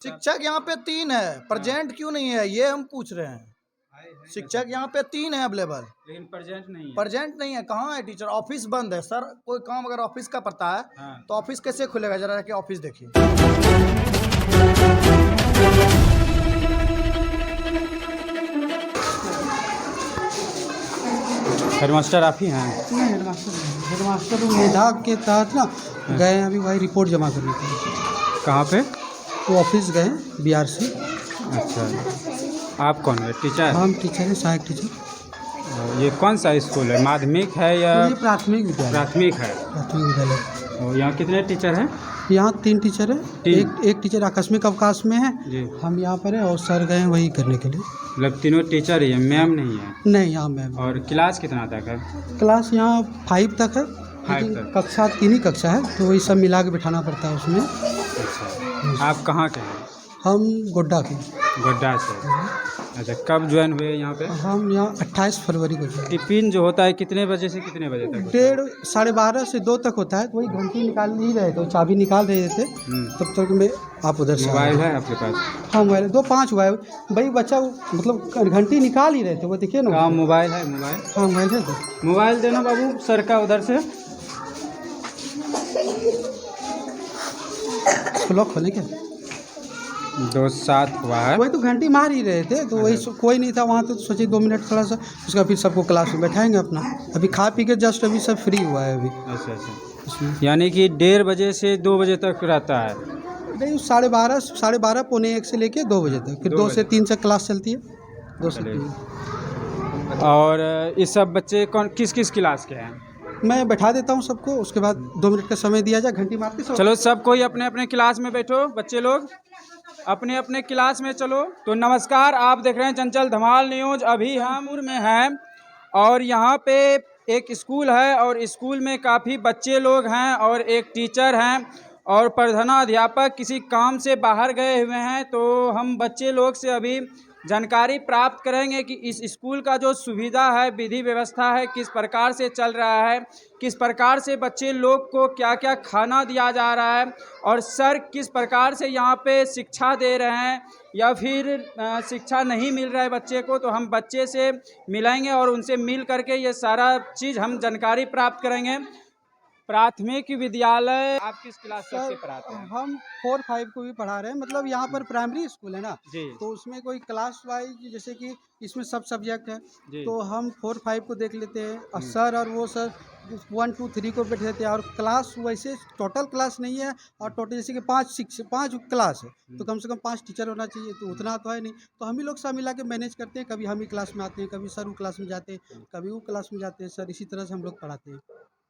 शिक्षक यहाँ पे 3 है, प्रेजेंट क्यों नहीं है ये हम पूछ रहे हैं। शिक्षक यहाँ पे 3 है अवेलेबल, लेकिन प्रेजेंट नहीं है। कहाँ है टीचर? ऑफिस बंद है सर। कोई काम अगर ऑफिस का पड़ता है तो ऑफिस कैसे खुलेगा? जरा जाके ऑफिस देखिए। हेडमास्टर आप ही हैं? नहीं, हेडमास्टर नहीं। हेडमास्टर मेधा के तहत ना गए हैं, अभी भाई रिपोर्ट जमा करने के लिए। कहाँ पे? वो ऑफिस गए बिहार से। अच्छा, आप कौन है? टीचर? हम टीचर हैं, सहायक टीचर। ये कौन सा स्कूल है? माध्यमिक है या ये प्राथमिक विद्यालय? प्राथमिक है। प्राथमिक विद्यालय। और यहाँ कितने टीचर हैं? यहाँ 3 टीचर हैं। एक टीचर आकस्मिक अवकाश में है जी। हम यहाँ पर हैं, और सर गए हैं वही करने के लिए। मतलब तीनों टीचर ही है, मैम नहीं है? नहीं, यहाँ मैम। और क्लास कितना तक है? क्लास यहाँ 5 तक है, 5 लेकिन तक। कक्षा 3 ही कक्षा है, तो वही सब मिला के बिठाना पड़ता है उसमें। अच्छा, आप कहाँ के हैं? हम गोड्डा के। गोड्डा से। अच्छा, कब ज्वाइन हुए यहाँ पे? हम यहाँ 28 फरवरी को गए। टिफिन जो होता है कितने बजे से कितने बजे तक? 1:30 साढ़े 12 से 2 तक होता है, तो वही घंटी निकाल नहीं रहे थे, चाबी निकाल रहे थे, तब तक में आप उधर से मोबाइल है आपके पास? हाँ, मोबाइल 2-5 हुआ है भाई। बच्चा मतलब घंटी निकाल ही रहे थे, वो देखिए ना। हाँ, मोबाइल है? मोबाइल? हाँ, मोबाइल है। तो मोबाइल देना बाबू सर का उधर से। लॉक खोले क्या? 2-7 हुआ है। वही तो घंटी मार ही रहे थे, तो वही कोई नहीं था वहाँ, तो सोचे 2 मिनट थोड़ा सा उसका, फिर सबको क्लास में बैठाएंगे अपना। अभी खा पी के जस्ट अभी सब फ्री हुआ है अभी। अच्छा अच्छा, उसमें यानी कि 1:30 बजे से 2 बजे तक रहता है? नहीं, 12:30 पौने 1 से लेके 2 बजे तक, फिर 2 से 3 से क्लास चलती है। 2 से 3। और ये सब बच्चे कौन किस किस क्लास के हैं? मैं बैठा देता हूँ सबको, उसके बाद 2 मिनट का समय दिया जाए, घंटी मारते सब। चलो सब कोई अपने अपने क्लास में बैठो, बच्चे लोग अपने अपने क्लास में चलो। तो नमस्कार, आप देख रहे हैं चंचल धमाल न्यूज। अभी हम में हैं और यहाँ पे एक स्कूल है और स्कूल में काफ़ी बच्चे लोग हैं और एक टीचर हैं और प्रधानाध्यापक किसी काम से बाहर गए हुए हैं। तो हम बच्चे लोग से अभी जानकारी प्राप्त करेंगे कि इस स्कूल का जो सुविधा है, विधि व्यवस्था है, किस प्रकार से चल रहा है, किस प्रकार से बच्चे लोग को क्या क्या खाना दिया जा रहा है और सर किस प्रकार से यहाँ पे शिक्षा दे रहे हैं या फिर शिक्षा नहीं मिल रहा है बच्चे को। तो हम बच्चे से मिलेंगे और उनसे मिल करके ये सारा चीज़ हम जानकारी प्राप्त करेंगे। प्राथमिक विद्यालय आप किस क्लास तक के पढ़ाते हैं? हम 4-5 को भी पढ़ा रहे हैं, मतलब यहाँ पर प्राइमरी स्कूल है ना जी। तो उसमें कोई क्लास वाइज, जैसे कि इसमें सब सब्जेक्ट है, जी। तो हम 4-5 को देख लेते हैं और सर और वो सर 1, 2, 3 को बैठे देते हैं। और क्लास वैसे टोटल क्लास नहीं है, और टोटल जैसे कि 5 क्लास है, तो कम से कम 5 टीचर होना चाहिए, तो उतना तो है नहीं, तो हम ही लोग सब मिला के मैनेज करते हैं। कभी हम ही क्लास में आते हैं, कभी सर वो क्लास में जाते हैं, कभी वो क्लास में जाते हैं सर, इसी तरह से हम लोग पढ़ाते हैं।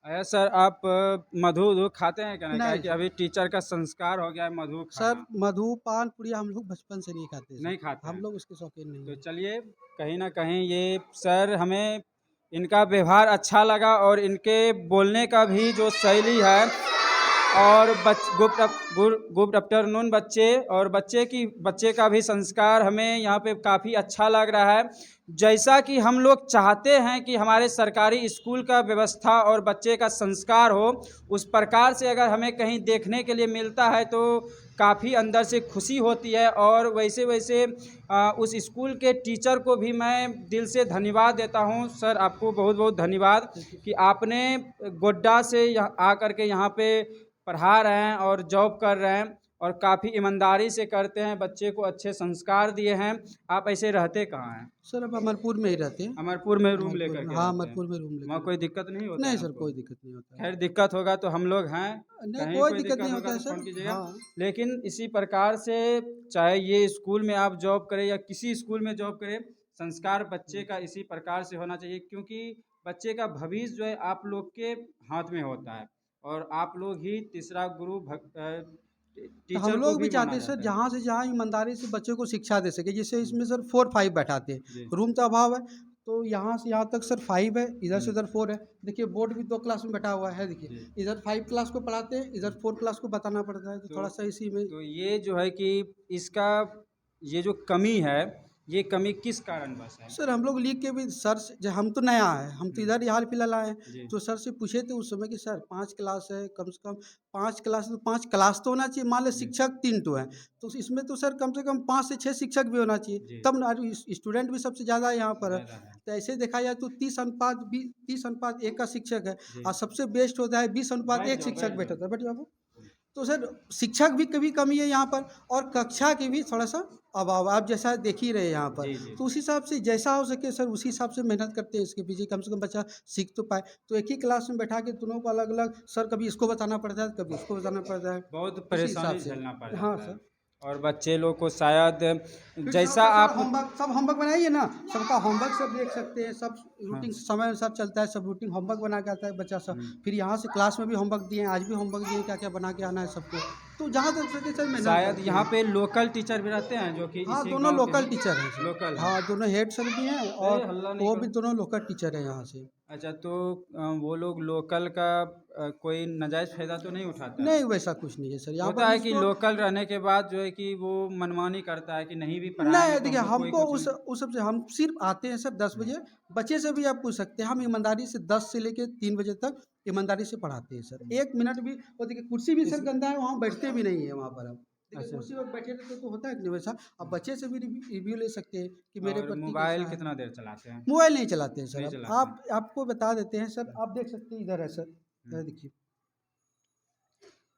अरे सर, आप मधु उधु खाते हैं क्या? नहीं, नहीं कि अभी टीचर का संस्कार हो गया है मधु सर, खाना। मधु पान पुड़िया हम लोग बचपन से नहीं खाते सर। नहीं खाते हम हैं? लोग उसके शौकीन नहीं तो हैं। चलिए, कहीं ना कहीं ये सर हमें इनका व्यवहार अच्छा लगा और इनके बोलने का भी जो शैली है और गुड आफ्टरनून बच्चे, और बच्चे का भी संस्कार हमें यहाँ पे काफ़ी अच्छा लग रहा है। जैसा कि हम लोग चाहते हैं कि हमारे सरकारी स्कूल का व्यवस्था और बच्चे का संस्कार हो, उस प्रकार से अगर हमें कहीं देखने के लिए मिलता है तो काफ़ी अंदर से खुशी होती है। और वैसे वैसे उस स्कूल के टीचर को भी मैं दिल से धन्यवाद देता हूँ। सर, आपको बहुत बहुत धन्यवाद कि आपने गोड्डा से आ करके यहाँ पे पढ़ा रहे हैं और जॉब कर रहे हैं और काफ़ी ईमानदारी से करते हैं, बच्चे को अच्छे संस्कार दिए हैं। आप ऐसे रहते कहाँ हैं? सर, अब अमरपुर में ही रहते हैं। अमरपुर में रूम लेकर के हाँ, रहते हैं? अमरपुर में रूम लेकर। वहाँ कोई दिक्कत नहीं होता? नहीं है सर, आपको? कोई दिक्कत नहीं होता है। खैर, दिक्कत होगा तो हम लोग हैं, नहीं, कहीं कोई दिक्कत नहीं होगा होता है तो सर। फ़ोन कीजिएगा। हाँ। लेकिन इसी प्रकार से चाहे ये स्कूल में आप जॉब करें या किसी स्कूल में जॉब करें, संस्कार बच्चे का इसी प्रकार से होना चाहिए, क्योंकि बच्चे का भविष्य जो है आप लोग के हाथ में होता है और आप लोग ही तीसरा गुरु तो टीचर हम को लोग भी भी माना चाहते हैं सर, जाता है। जहाँ से जहाँ ईमानदारी से बच्चे को शिक्षा दे सके। जैसे इसमें सर 4-5 बैठाते हैं, जी। रूम तो अभाव है, तो यहाँ से यहाँ तक सर 5 है, इधर से उधर 4 है। देखिए बोर्ड भी 2 क्लास में बैठा हुआ है, देखिए जी। इधर 5 क्लास को पढ़ाते हैं, इधर 4 क्लास को बताना पड़ता है, तो थोड़ा सा इसी में। तो ये जो है कि इसका ये जो कमी है ये कमी किस कारण बस है? सर हम लोग लिख के भी सर से, जब हम तो नया है, हम तो इधर ही हाल फिलहाल आए जी। हैं, तो सर से पूछे थे उस समय कि सर 5 क्लास है, कम से कम 5 क्लास, तो 5 क्लास तो होना चाहिए, मान लो शिक्षक 3 तो हैं, तो इसमें तो सर कम से कम 5 से 6 शिक्षक भी होना जी। चाहिए, तब ना स्टूडेंट भी सबसे ज़्यादा यहाँ पर है। ज़्यादा है। तो ऐसे देखा जाए तो 30:1 का शिक्षक है, जी। और सबसे बेस्ट होता है 20:1 बैठ शिक्षक जाओ। बैठा था, बैठ जाओ। तो सर शिक्षक भी कभी कमी है यहाँ पर, और कक्षा की भी थोड़ा सा अभाव, आप जैसा देख ही रहे यहाँ पर। जी, जी। तो उस हिसाब से जैसा हो सके सर उसी हिसाब से मेहनत करते हैं इसके पीछे, कम से कम बच्चा सीख तो पाए। तो एक ही क्लास में बैठा के दोनों को अलग अलग सर, कभी इसको बताना पड़ता है, कभी उसको बताना पड़ता है, बहुत उसी परेशानी हिसाब से। झेलना पड़ हाँ जाता है। सर। और बच्चे लोग को शायद फिर जैसा सब आप होमवर्क, सब होमवर्क बनाइए ना, सबका होमवर्क सब देख सकते हैं, सब रूटीन समय अनुसार चलता है, सब रूटीन होमवर्क बना के आता है बच्चा सब। फिर यहाँ से क्लास में भी होमवर्क दिए हैं, आज भी होमवर्क दिए, क्या क्या बना के आना है सबको। तो जहाँ तक सके सर मेहनत शायद करते यहाँ हैं। पे लोकल टीचर भी रहते हैं जो कि हाँ इसी दोनों गांव के लोकल हैं। टीचर हैं सर। लोकल हैं। हाँ दोनों हेड सर भी हैं, और हल्ला नहीं वो करो। भी दोनों लोकल टीचर हैं यहाँ से। अच्छा, तो वो लोग लोकल का कोई नाजायज फायदा तो नहीं उठाता है? नहीं वैसा कुछ नहीं है सर, यहाँ होता पर है कि इसको लोकल रहने के बाद जो है कि वो मनमानी करता है कि नहीं भी पढ़ाएंगे नहीं तो देखिए, हमको कोई हमको कुछ उस सबसे हम सिर्फ आते हैं सर 10 बजे, बच्चे से भी आप पूछ सकते हैं, हम ईमानदारी से 10 से लेके 3 बजे तक ईमानदारी से पढ़ाते हैं सर। 1 मिनट भी, वो देखिए कुर्सी भी सर गंदा है, वहाँ बैठते भी नहीं है वहाँ पर हम। देखिए अच्छा। कुर्सी पर बैठे रहते तो होता है कि नहीं वैसा, अब बच्चे से भी रिव्यू ले सकते हैं कि मेरे और प्रति मोबाइल कैसा है। कितना देर चलाते हैं? मोबाइल नहीं चलाते हैं नहीं सर, चलाते आप आपको बता देते हैं सर, आप देख सकते हैं इधर है सर, इधर देखिए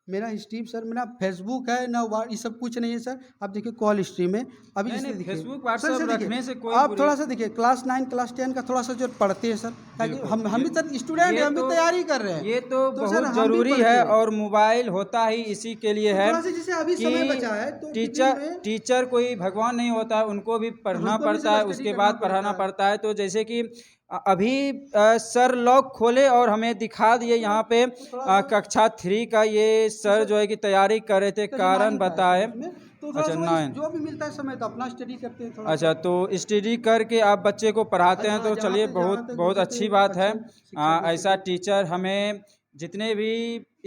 मेरा हिस्ट्री सर, मेरा फेसबुक है ना, ये सब कुछ नहीं है सर। आप देखिए कॉल हिस्ट्री में अभी नहीं, जैसे नहीं, देखिए फेसबुक, सर, व्हाट्सएप देखिए, रखने से कोई आप बुरी- थोड़ा सा देखिए क्लास 9 क्लास 10 का थोड़ा सा जो पढ़ते हैं सर, ताकि बिल्कुल, हम भी सर स्टूडेंट हैं, हम भी तैयारी कर रहे हैं, ये तो सर बहुत हम भी जरूरी पढ़ते है। हैं। और मोबाइल होता ही इसी के लिए तो है थोड़ा सा जैसे अभी कि समय बचा है तो टिफिन में टीचर कोई भगवान नहीं होता है, उनको भी पढ़ना हमको भी पड़ता है, सब उसके स्टडी बाद करना पढ़ाना पड़ता है। पड़ता है। तो जैसे कि अभी सर लॉक खोले और हमें दिखा दिए यहाँ पे कक्षा 3 का, ये सर जो है कि तैयारी कर रहे थे, कारण बताए। तो थोड़ा अच्छा, सा 9। जो भी मिलता है समय तो अपना स्टडी करते हैं थोड़ा अच्छा, तो स्टडी करके आप बच्चे को पढ़ाते हैं, तो जहाँ चलिए तक- बहुत जहाँ तक बहुत हो अच्छी सके बात है। अच्छे शिक्षा दे ऐसा सके। टीचर हमें जितने भी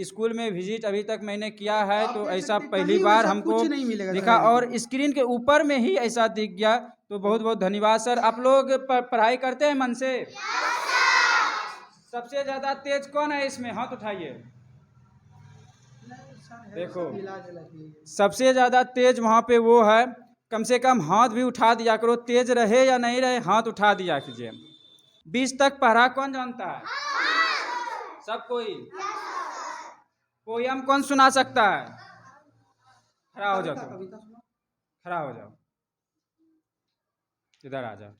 स्कूल में विजिट अभी तक मैंने किया है, आप तो देख ऐसा सकते हैं, पहली कहीं बार वैसा हमको कुछ नहीं मिलेगा दिखा, सर। और स्क्रीन के ऊपर में ही ऐसा दिख गया। तो बहुत बहुत धन्यवाद सर। आप लोग पढ़ाई करते हैं मन से? सबसे ज्यादा तेज कौन है इसमें? हाथ उठाइए। देखो, सबसे ज्यादा तेज वहाँ पे वो है। कम से कम हाथ भी उठा दिया करो, तेज रहे या नहीं रहे, हाथ उठा दिया कीजिए। 20 तक पढ़ा कौन जानता है? सब कोई? पोयम कौन सुना सकता है? खड़ा हो जाओ, खड़ा हो जाओ, इधर आ जाओ।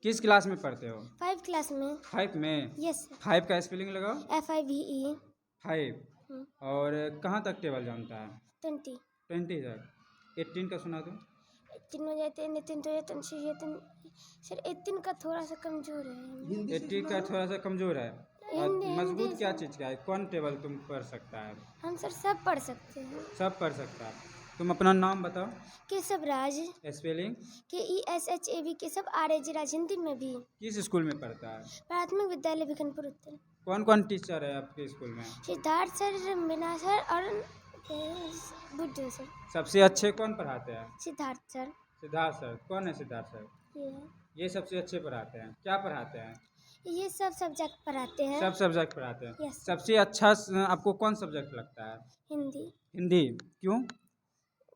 किस क्लास में पढ़ते हो? 5 क्लास में। 5 में? यस 5 का स्पेलिंग लगाओ। FIVE 5। और कहाँ तक टेबल जानता है? 20 20 तक। 18 का सुना दो। 18 हो जाते हैं, 19 हो जाते हैं, सर 18 का थोड़ा सा कमजोर है। 80 का थोड़ा सा कमजोर है। और हिंदी मजबूत क्या चीज़ का है? कौन टेबल तुम पढ़ सकता है? हम सर सब पढ़ सकते हैं। सब पढ़ सकता है। तुम अपना नाम बताओ। Keshav Raj, spelling? KESHAV Keshav RAJ राज, हिंदी में भी। किस स्कूल में पढ़ता है? प्राथमिक विद्यालय भिखनपुर उत्तर। कौन कौन टीचर है आपके स्कूल में? सिद्धार्थ सर, मीना सर और बुद्धू सर। सबसे अच्छे कौन पढ़ाते हैं? सिद्धार्थ सर। सिद्धार्थ सर। कौन है सिद्धार्थ सर? ये है। ये सबसे अच्छे पढ़ाते हैं। क्या पढ़ाते हैं? ये सब सब्जेक्ट पढ़ाते हैं। सब सब्जेक्ट पढ़ाते हैं। Yes. सबसे अच्छा आपको कौन सब्जेक्ट लगता है? हिंदी। हिंदी। क्यों?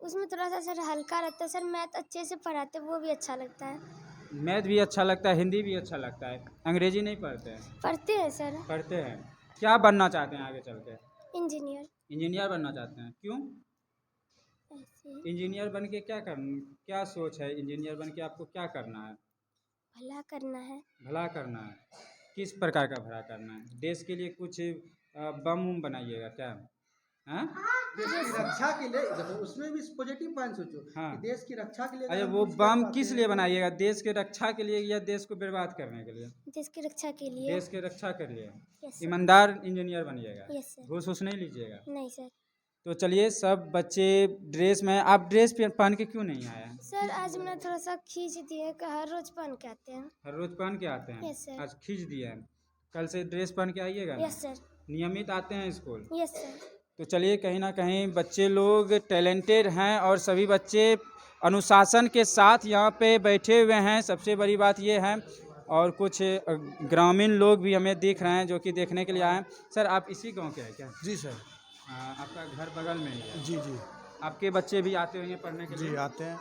उसमें थोड़ा सा सर हल्का रहता है सर, मैथ अच्छे से पढ़ाते हैं, वो भी अच्छा लगता है। मैथ भी अच्छा लगता है, हिंदी भी अच्छा लगता है। अंग्रेजी नहीं पढ़ते हैं? पढ़ते हैं सर। पढ़ते हैं। क्या बनना चाहते हैं आगे चल के? इंजीनियर। इंजीनियर बनना चाहते हैं। क्यों? ऐसे इंजीनियर बन के क्या सोच है? इंजीनियर बन के आपको क्या करना है? भला करना है। भला करना है। किस प्रकार का भला करना है? देश के लिए कुछ बम उम बनाइएगा क्या? हाँ? देश की रक्षा के लिए देखो, उसमें भी पॉजिटिव पॉइंट सोचो। हाँ। कि देश की रक्षा के लिए अरे अगर वो हम कुछ बम कर किस पाते लिए हैं, बनाइएगा? देश के रक्षा के लिए या देश को बर्बाद करने के लिए? देश की रक्षा के लिए। देश के रक्षा के लिए। यस ईमानदार इंजीनियर बनिएगा। Yes sir. घूस वूस नहीं लीजिएगा। नहीं सर। तो चलिए, सब बच्चे ड्रेस में, आप ड्रेस पहन के क्यों नहीं आए? सर आज मैंने थोड़ा सा खींच दिया कि हर रोज पहन के आते हैं। हर रोज पहन के आते हैं? Yes, sir. आज खींच दिया है। कल से ड्रेस पहन के आइएगा ना? Yes sir. नियमित आते हैं स्कूल? Yes sir. तो चलिए, कहीं ना कहीं बच्चे लोग टैलेंटेड हैं और सभी बच्चे अनुशासन के साथ यहाँ पे बैठे हुए हैं, सबसे बड़ी बात ये है। और कुछ ग्रामीण लोग भी हमें दिख रहे हैं जो कि देखने के लिए आए हैं। सर, आप इसी गांव के हैं क्या? जी सर। आपका घर बगल में ही है? जी जी आपके बच्चे भी आते होंगे पढ़ने के लिए? जी आते हैं।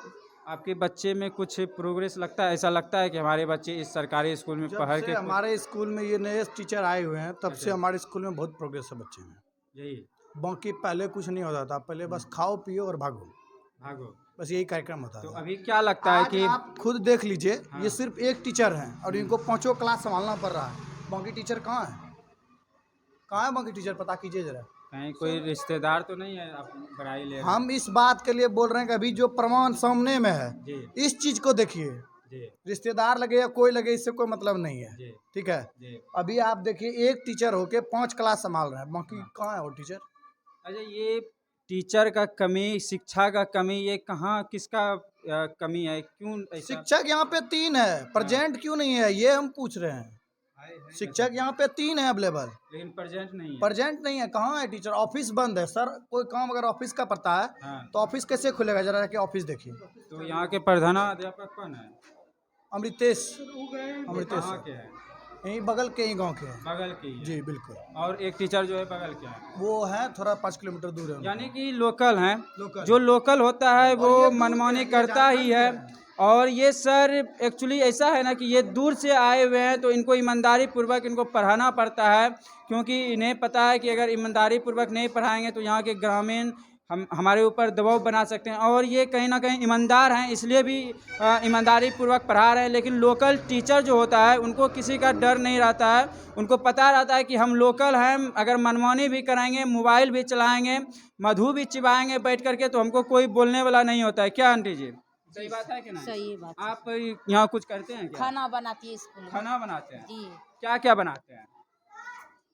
आपके बच्चे में कुछ प्रोग्रेस लगता है, ऐसा लगता है कि हमारे बच्चे इस सरकारी स्कूल में जब पढ़ से के हमारे स्कूल में ये नए टीचर आए हुए हैं तब से हमारे स्कूल में बहुत प्रोग्रेस है बच्चे में। यही बाकी पहले कुछ नहीं होता था, पहले बस खाओ पियो और भागो, भागो। बस यही कार्यक्रम होता तो था। अभी क्या लगता है आज कि आप खुद देख लीजिए, हाँ। ये सिर्फ एक टीचर हैं और इनको 5 क्लास संभालना पड़ रहा है। बाकी टीचर कहाँ है? कहाँ है बाकी टीचर? पता कीजिए जरा। कहीं कोई रिश्तेदार तो नहीं है आप बड़ाई ले रहे हैं? हम इस बात के लिए बोल रहे हैं कि अभी जो प्रमाण सामने में है जी इस चीज को देखिए। जी रिश्तेदार लगे या कोई लगे, इससे कोई मतलब नहीं है। जी ठीक है, जी। अभी आप देखिए एक टीचर होके 5 क्लास संभाल रहे हैं, बाकी कहाँ है वो टीचर? अच्छा, ये टीचर का कमी, शिक्षा का कमी, ये कहाँ किसका कमी है? क्यों ऐसा? शिक्षक यहाँ पे 3 है, प्रेजेंट क्यों नहीं है ये हम पूछ रहे हैं। शिक्षक यहाँ पे 3 है अवेलेबल, लेकिन प्रेजेंट नहीं है। प्रेजेंट नहीं है। कहाँ है टीचर? ऑफिस बंद है सर। कोई काम अगर ऑफिस का पड़ता है हाँ। तो ऑफिस कैसे खुलेगा? जरा जाके ऑफिस देखिए। तो यहाँ के प्रधानाध्यापक कौन है? अमृतेश कहाँ के हैं? यहीं बगल के ही गांव के हैं। बगल के ही है। जी बिल्कुल। और एक टीचर जो है बगल के है, वो है थोड़ा 5 किलोमीटर दूर है। यानी कि लोकल हैं। लोकल। जो लोकल होता है और वो ये दूर मनमानी के हैं, करता ये ही है। और ये सर एक्चुअली ऐसा है ना कि ये दूर से आए हुए हैं तो इनको ईमानदारी पूर्वक इनको पढ़ाना पड़ता है, क्योंकि इन्हें पता है कि अगर ईमानदारी पूर्वक नहीं पढ़ाएंगे तो यहाँ के ग्रामीण हमारे ऊपर दबाव बना सकते हैं। और ये कहीं ना कहीं ईमानदार हैं, इसलिए भी ईमानदारी पूर्वक पढ़ा रहे हैं। लेकिन लोकल टीचर जो होता है उनको किसी का डर नहीं रहता है, उनको पता रहता है कि हम लोकल हैं, अगर मनमानी भी कराएंगे, मोबाइल भी चलाएंगे, मधु भी चिबाएंगे बैठ करके, तो हमको कोई बोलने वाला नहीं होता है। क्या आंटी जी, सही बात है कि नहीं? सही बात। आप यहाँ कुछ करते हैं क्या? खाना बनाती है स्कूल में। खाना बनाते हैं? जी, क्या क्या बनाते हैं?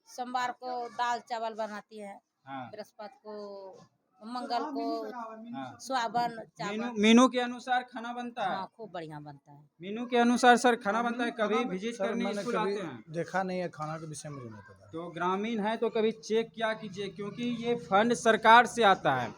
सोमवार को दाल चावल बनाती है, हाँ बृहस्पति को, मंगल को हाँ। स्वावन मेनू चावल। मेनू के अनुसार खाना बनता है? हाँ, खूब बढ़िया बनता है। मेनू के अनुसार सर खाना बनता है। कभी विजिट सर करने मैंने स्कूल कभी आते हैं? देखा नहीं है, खाना के विषय में मुझे नहीं पता। तो ग्रामीण है तो कभी चेक क्या कीजिए, क्योंकि ये फंड सरकार से आता है।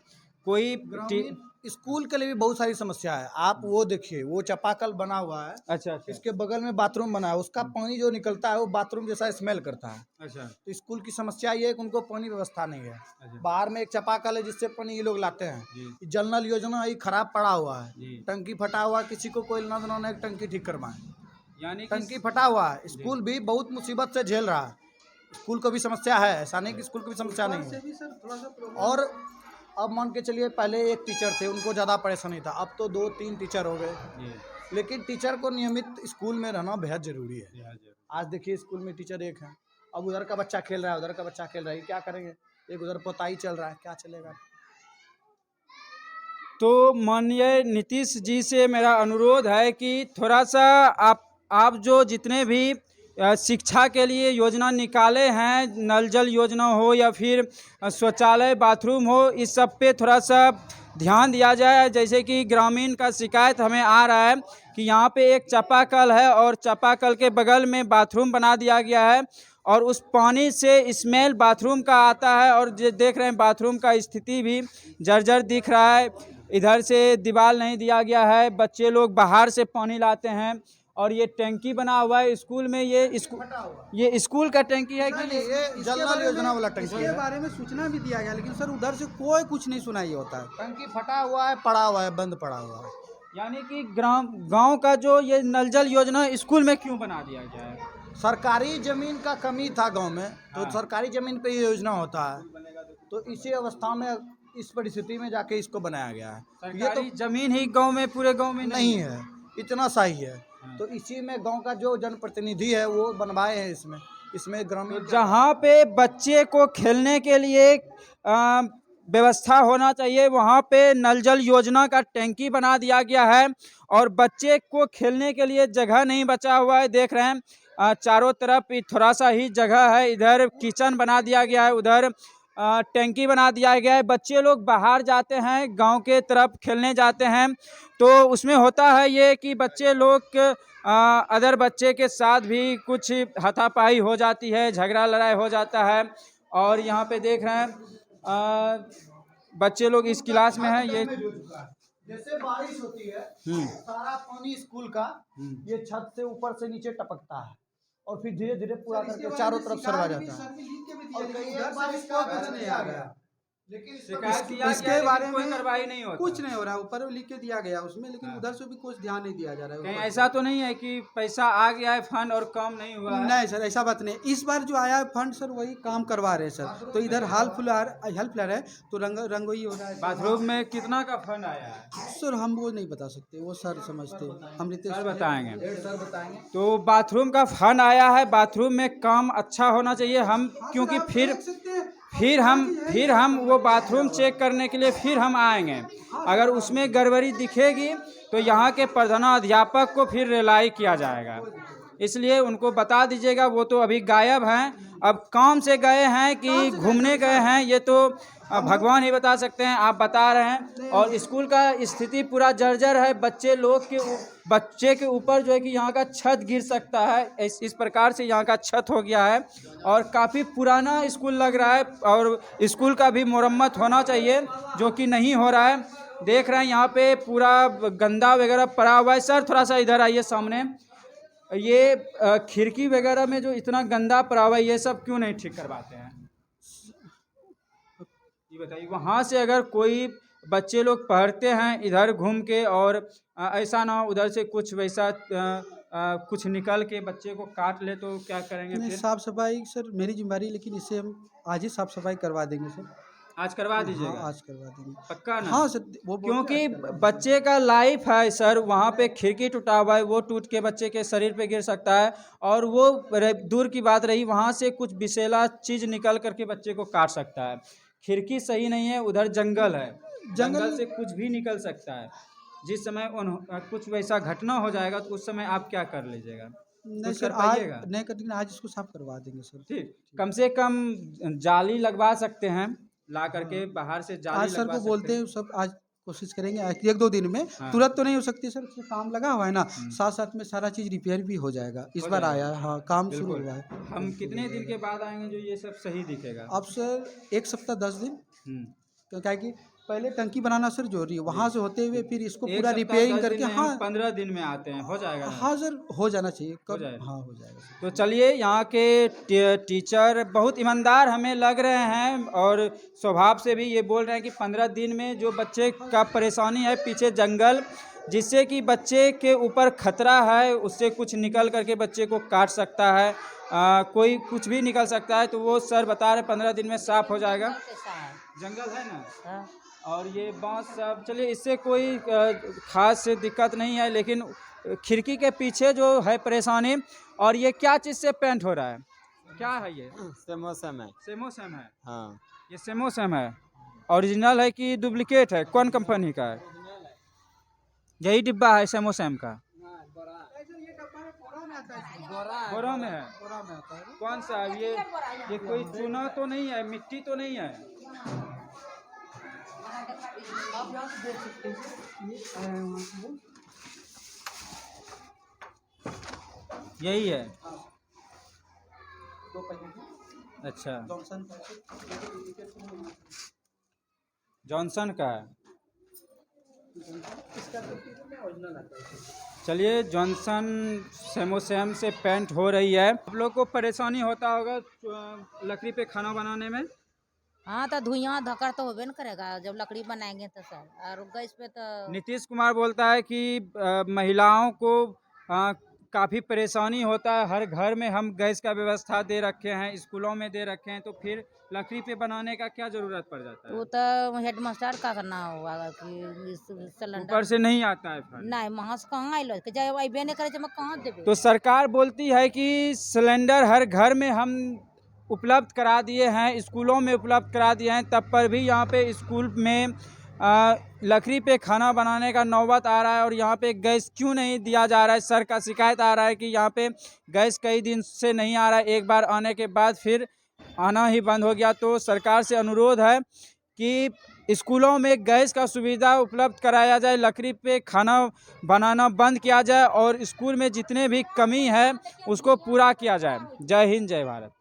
कोई ग्रामीण स्कूल के लिए भी बहुत सारी समस्या है। आप वो देखिए, वो चापाकल बना हुआ है, अच्छा अच्छा इसके बगल में बाथरूम बना है, उसका पानी जो निकलता है वो बाथरूम जैसा स्मेल करता है। अच्छा तो स्कूल की समस्या ये है कि उनको पानी व्यवस्था नहीं है। अच्छा। बाहर में एक चापाकल है जिससे पानी ये लोग लाते हैं। जी जल नल योजना ये खराब पड़ा हुआ है, जी। टंकी फटा हुआ है, किसी को कोई उन्होंने एक टंकी ठीक करवाए। यानी कि टंकी फटा हुआ है, स्कूल भी बहुत मुसीबत से झेल रहा है। स्कूल को भी समस्या है, ऐसा नहीं कि स्कूल को भी समस्या नहीं है। और अब मान के चलिए, पहले एक टीचर थे, उनको ज़्यादा परेशानी था, अब तो 2-3 टीचर हो गए। जी लेकिन टीचर को नियमित स्कूल में रहना बेहद जरूरी है। जी, हाँ जी। आज देखिए स्कूल में टीचर एक है, अब उधर का बच्चा खेल रहा है, उधर का बच्चा खेल रहा है, क्या करेंगे? एक उधर पोताई चल रहा है, क्या चलेगा? तो माननीय नीतीश जी से मेरा अनुरोध है कि थोड़ा सा आप जो जितने भी शिक्षा के लिए योजना निकाले हैं, नल जल योजना हो या फिर शौचालय बाथरूम हो, इस सब पे थोड़ा सा ध्यान दिया जाए। जैसे कि ग्रामीण का शिकायत हमें आ रहा है कि यहाँ पे एक चापाकल है और चापाकल के बगल में बाथरूम बना दिया गया है और उस पानी से स्मेल बाथरूम का आता है। और देख रहे हैं बाथरूम का स्थिति भी जर्जर दिख रहा है, इधर से दीवार नहीं दिया गया है, बच्चे लोग बाहर से पानी लाते हैं। और ये टंकी बना हुआ है स्कूल में, ये स्कूल का टंकी है कि नहीं, ये जल नल योजना वाला टंकी इसके है। बारे में सूचना भी दिया गया, लेकिन सर उधर से कोई कुछ नहीं सुनाई होता है। टंकी फटा हुआ है, पड़ा हुआ है, बंद पड़ा हुआ है। यानी कि गांव का जो ये नल जल योजना स्कूल में क्यों बना दिया गया है? सरकारी जमीन का कमी था गांव में, तो हाँ। सरकारी जमीन पे ये योजना होता है, तो इसी अवस्था में, इस परिस्थिति में जाके इसको बनाया गया है। ये तो सरकारी जमीन ही गांव में, पूरे गांव में नहीं है, इतना सा ही है। तो इसी में गांव का जो जनप्रतिनिधि है वो बनवाए हैं इसमें ग्रामीण। जहाँ पे बच्चे को खेलने के लिए व्यवस्था होना चाहिए, वहाँ पे नल जल योजना का टैंकी बना दिया गया है और बच्चे को खेलने के लिए जगह नहीं बचा हुआ है। देख रहे हैं चारों तरफ थोड़ा सा ही जगह है, इधर किचन बना दिया गया है, उधर टैंकी बना दिया गया है। बच्चे लोग बाहर जाते हैं, गांव के तरफ खेलने जाते हैं, तो उसमें होता है ये कि बच्चे लोग अदर बच्चे के साथ भी कुछ हाथापाई हो जाती है, झगड़ा लड़ाई हो जाता है। और यहाँ पे देख रहे हैं बच्चे लोग इस क्लास में हैं, ये जैसे बारिश होती है सारा पानी स्कूल का ये छत से ऊपर से नीचे टपकता है और फिर धीरे धीरे पूरा करके चारों तरफ सरवा जाता है। और कई बारिश का कुछ नहीं आ गया, लेकिन इसके बारे में कोई कार्रवाई नहीं होती, कुछ नहीं हो रहा है। ऊपर लिख के दिया गया उसमें, लेकिन उधर से भी कुछ ध्यान नहीं दिया जा रहा है। कहीं ऐसा तो नहीं है कि पैसा आ गया है फंड और काम नहीं हुआ है? नहीं सर, ऐसा बात नहीं। इस बार जो आया है फंड सर वही काम करवा रहे हैं सर। तो इधर हेल्प है तो रंगोई हो रहा है। बाथरूम में कितना का फंड आया है सर हम वो नहीं बता सकते, वो सर समझते हैं। हम सर बताएंगे। सर बताएंगे। तो बाथरूम का फंड आया है, बाथरूम में काम अच्छा होना चाहिए। हम क्योंकि फिर हम वो बाथरूम चेक करने के लिए फिर हम आएंगे। अगर उसमें गड़बड़ी दिखेगी तो यहाँ के प्रधानाध्यापक को फिर रिलाई किया जाएगा, इसलिए उनको बता दीजिएगा। वो तो अभी गायब हैं, अब काम से गए हैं कि घूमने गए हैं ये तो भगवान ही बता सकते हैं। आप बता रहे हैं और स्कूल का स्थिति पूरा जर्जर है। बच्चे के ऊपर जो है कि यहाँ का छत गिर सकता है, इस प्रकार से यहाँ का छत हो गया है और काफ़ी पुराना स्कूल लग रहा है और स्कूल का भी मरम्मत होना चाहिए जो कि नहीं हो रहा है। देख रहे हैं यहाँ पे पूरा गंदा वगैरह पड़ा हुआ है। सर थोड़ा सा इधर आइए सामने। ये खिड़की वगैरह में जो इतना गंदा पड़ा हुआ है ये सब क्यों नहीं ठीक करवाते हैं? ये बताइए। वहाँ से अगर कोई बच्चे लोग पढ़ते हैं इधर घूम के और ऐसा ना हो उधर से कुछ वैसा कुछ निकल के बच्चे को काट ले तो क्या करेंगे फिर? साफ सफाई सर मेरी जिम्मेदारी, लेकिन इससे हम आज ही साफ सफाई करवा देंगे सर। आज करवा दीजिएगा? हाँ, आज करवा देंगे पक्का ना? हाँ सर, वो क्योंकि बच्चे का लाइफ है सर। वहाँ पे खिड़की टूटा हुआ है, वो टूट के बच्चे के शरीर पे गिर सकता है और वो दूर की बात रही वहाँ से कुछ विषैला चीज़ निकल करके बच्चे को काट सकता है। खिड़की सही नहीं है, उधर जंगल है, जंगल से कुछ भी निकल सकता है। जिस समय कुछ वैसा घटना हो जाएगा तो उस समय आप क्या कर लीजिएगा? नहीं सर, आज नहीं करेंगे, आज इसको साफ करवा देंगे सर। ठीक, कम से कम जाली लगवा सकते हैं, ला करके बाहर से जाली आज सर को बोलते हैं सब, आज कोशिश करेंगे 1-2 दिन में। हाँ। तुरंत तो नहीं हो सकती सर, उसमें काम लगा हुआ है ना, साथ साथ में सारा चीज़ रिपेयर भी हो जाएगा। इस बार आया है, हाँ काम शुरू हुआ है। हम कितने दिन के बाद आएंगे जो ये सब सही दिखेगा? अब सर 1 सप्ताह 10 दिन, क्या कि पहले टंकी बनाना सर जरूरी है, वहाँ से होते हुए फिर इसको पूरा रिपेयरिंग करके। हाँ 15 दिन में आते हैं, हो जाएगा? हाँ सर हो जाना चाहिए, हो जाएगा। हाँ हो जाएगा। तो चलिए, यहाँ के टीचर बहुत ईमानदार हमें लग रहे हैं और स्वभाव से भी ये बोल रहे हैं कि 15 दिन में जो बच्चे का परेशानी है, पीछे जंगल जिससे कि बच्चे के ऊपर खतरा है, उससे कुछ निकल करके बच्चे को काट सकता है, कोई कुछ भी निकल सकता है, तो वो सर बता रहे 15 दिन में साफ हो जाएगा। जंगल है ना? हाँ। और ये बांस सब, चलिए इससे कोई खास दिक्कत नहीं है, लेकिन खिड़की के पीछे जो है परेशानी। और ये क्या चीज़ से पेंट हो रहा है, क्या है ये? सेमोसम है। सेमोसम है? हाँ। ये सेमोसम है, ओरिजिनल है कि डुप्लीकेट है? कौन कंपनी का है? यही डिब्बा है सेमोसम का? बोरा में है। कौन सा है ये कोई चूना तो नहीं है, मिट्टी तो नहीं है? आप यहाँ से देख सकते हैं, यही है। 2 पैकेट। अच्छा, जॉनसन जॉनसन का है। चलिए, जॉनसन सेमोसम से पेंट हो रही है। आप लोग को परेशानी होता होगा लकड़ी पे खाना बनाने में? हाँ तो धुआं धक्कर तो होबे न करेगा जब लकड़ी बनाएंगे तो सर, और गैस पे तो। नीतीश कुमार बोलता है कि महिलाओं को काफ़ी परेशानी होता है, हर घर में हम गैस का व्यवस्था दे रखे हैं, स्कूलों में दे रखे हैं, तो फिर लकड़ी पे बनाने का क्या ज़रूरत पड़ जाता है? वो तो हेडमास्टर का करना होगा कि सिलेंडर ऊपर से नहीं आता है फंड। नहीं, वहाँ से कहाँ आइलो जब अबे नहीं करे मैं कहाँ देबे? तो सरकार बोलती है कि सिलेंडर हर घर में हम उपलब्ध करा दिए हैं, स्कूलों में उपलब्ध करा दिए हैं, तब पर भी यहाँ पे स्कूल में लकड़ी पे खाना बनाने का नौबत आ रहा है और यहाँ पे गैस क्यों नहीं दिया जा रहा है? सर का शिकायत आ रहा है कि यहाँ पे गैस कई दिन से नहीं आ रहा है, एक बार आने के बाद फिर आना ही बंद हो गया। तो सरकार से अनुरोध है कि स्कूलों में गैस का सुविधा उपलब्ध कराया जाए, लकड़ी पे खाना बनाना बंद किया जाए और स्कूल में जितने भी कमी है उसको पूरा किया जाए। जय हिंद, जय भारत।